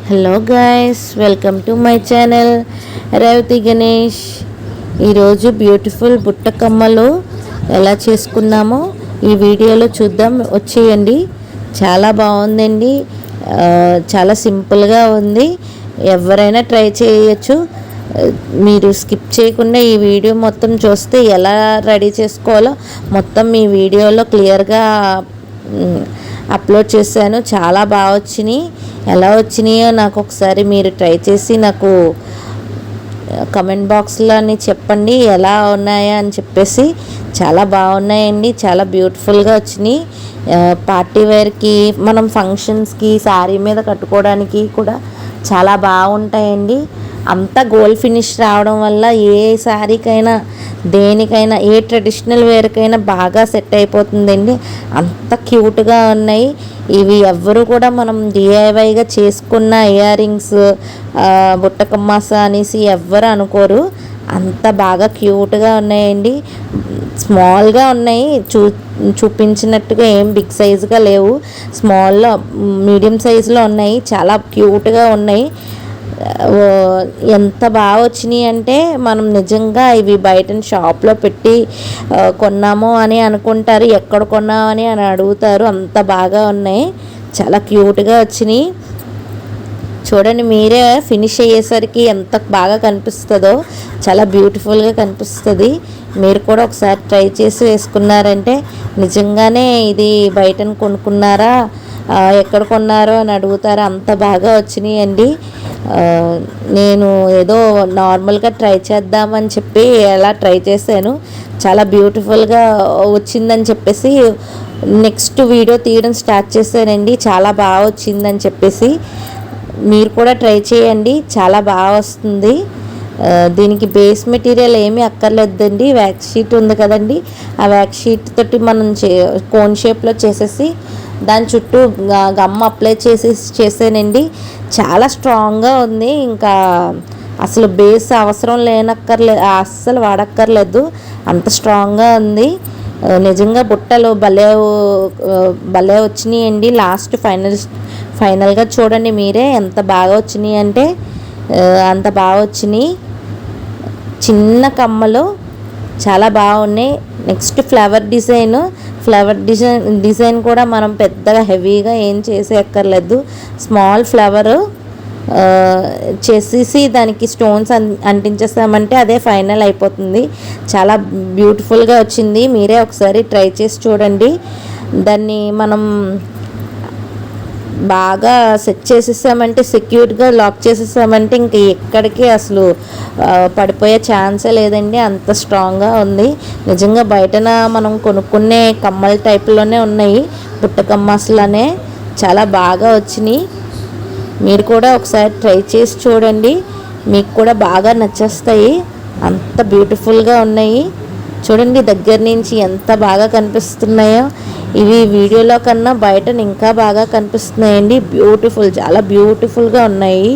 Hello guys, welcome to my channel Revathi Ganesh. ఈరోజు beautiful బుట్ట కమ్మలు ఎలా చేసుకున్నామో ఈ వీడియోలో చూద్దాం, వచ్చేయండి. చాలా బాగుందండి, చాలా సింపుల్గా ఉంది. ఎవరైనా ట్రై చేయొచ్చు. మీరు స్కిప్ చేయకుండా ఈ వీడియో మొత్తం చూస్తే ఎలా రెడీ చేసుకోవాలో మొత్తం ఈ వీడియోలో క్లియర్గా అప్లోడ్ చేశాను. చాలా బాగా వచ్చినాయి. ఎలా వచ్చినాయో నాకు ఒకసారి మీరు ట్రై చేసి నాకు కమెంట్ బాక్స్లో చెప్పండి ఎలా ఉన్నాయా అని చెప్పేసి. చాలా బాగున్నాయండి, చాలా బ్యూటిఫుల్గా వచ్చినాయి. పార్టీ వేర్కి, మనం ఫంక్షన్స్కి, శారీ మీద కట్టుకోవడానికి కూడా చాలా బాగుంటాయండి. అంతా గోల్డ్ ఫినిష్ రావడం వల్ల ఏ శారీకైనా, దేనికైనా, ఏ ట్రెడిషనల్ వేర్కైనా బాగా సెట్ అయిపోతుందండి. అంత క్యూట్గా ఉన్నాయి. ఇవి ఎవ్వరు కూడా మనం డిఐవైగా చేసుకున్న ఇయర్ రింగ్స్, బుట్టకమ్మాస అనేసి ఎవ్వరు అనుకోరు. అంత బాగా క్యూట్గా ఉన్నాయండి. స్మాల్గా ఉన్నాయి, చూపించినట్టుగా ఏం బిగ్ సైజుగా లేవు. స్మాల్లో, మీడియం సైజులో ఉన్నాయి. చాలా క్యూట్గా ఉన్నాయి. ఎంత బాగా వచ్చినాయి అంటే మనం నిజంగా ఇవి బయట షాప్లో పెట్టి కొన్నాము అని అనుకుంటారు, ఎక్కడ కొన్నామని అని అడుగుతారు. అంత బాగా ఉన్నాయి, చాలా క్యూట్గా వచ్చినాయి. చూడండి మీరే, ఫినిష్ అయ్యేసరికి ఎంత బాగా కనిపిస్తుందో, చాలా బ్యూటిఫుల్గా కనిపిస్తుంది. మీరు కూడా ఒకసారి ట్రై చేసి వేసుకున్నారంటే నిజంగానే ఇది బయటను కొనుక్కున్నారా, ఎక్కడ కొన్నారో అని అడుగుతారు. అంత బాగా వచ్చినాయి అండి. నేను ఏదో నార్మల్గా ట్రై చేద్దామని చెప్పి ఎలా ట్రై చేశాను. చాలా బ్యూటిఫుల్గా వచ్చిందని చెప్పేసి నెక్స్ట్ వీడియో తీయడం స్టార్ట్ చేశానండి. చాలా బాగా వచ్చిందని చెప్పేసి మీరు కూడా ట్రై చేయండి, చాలా బాగా వస్తుంది. దీనికి బేస్ మెటీరియల్ ఏమీ అక్కర్లేదండి. వ్యాక్స్ షీట్ ఉంది కదండి, ఆ వ్యాక్స్ షీట్ తోటి మనం కోన్ షేప్లో చేసేసి దాని చుట్టూ గమ్ అప్లై చేసానండి. చాలా స్ట్రాంగ్గా ఉంది. ఇంకా అసలు బేస్ అవసరం అస్సలు వాడక్కర్లేదు, అంత స్ట్రాంగ్గా ఉంది. నిజంగా బుట్టలు భలే వచ్చినాయండి. లాస్ట్ ఫైనల్గా చూడండి మీరే, ఎంత బాగా వచ్చినాయి అంటే అంత బాగా వచ్చినాయి. చిన్న కమ్మలు చాలా బాగున్నాయి. నెక్స్ట్ ఫ్లవర్ డిజైన్ కూడా మనం పెద్దగా హెవీగా ఏం చేసేయక్కర్లేదు. స్మాల్ ఫ్లవర్ చేసేసి దానికి స్టోన్స్ అంటించేస్తామంటే అదే ఫైనల్ అయిపోతుంది. చాలా బ్యూటిఫుల్గా వచ్చింది. మీరే ఒకసారి ట్రై చేసి చూడండి. దాన్ని మనం బాగా సెట్ చేసేసామంటే, సెక్యూర్గా లాక్ చేసేసామంటే ఇంక ఎక్కడికి అసలు పడిపోయే ఛాన్సే లేదండి. అంత స్ట్రాంగ్గా ఉంది. నిజంగా బయటన మనం కొనుక్కునే కమ్మల టైప్లోనే ఉన్నాయి, బుట్టకమ్మాసలనే. చాలా బాగా వచ్చినాయి. మీరు కూడా ఒకసారి ట్రై చేసి చూడండి, మీకు కూడా బాగా నచ్చేస్తాయి. అంత బ్యూటిఫుల్గా ఉన్నాయి. చూడండి దగ్గర నుంచి ఎంత బాగా కనిపిస్తున్నాయో. ఇవి వీడియోలో కన్నా బయట ఇంకా బాగా కనిపిస్తున్నాయండి. బ్యూటిఫుల్, చాలా బ్యూటిఫుల్గా ఉన్నాయి.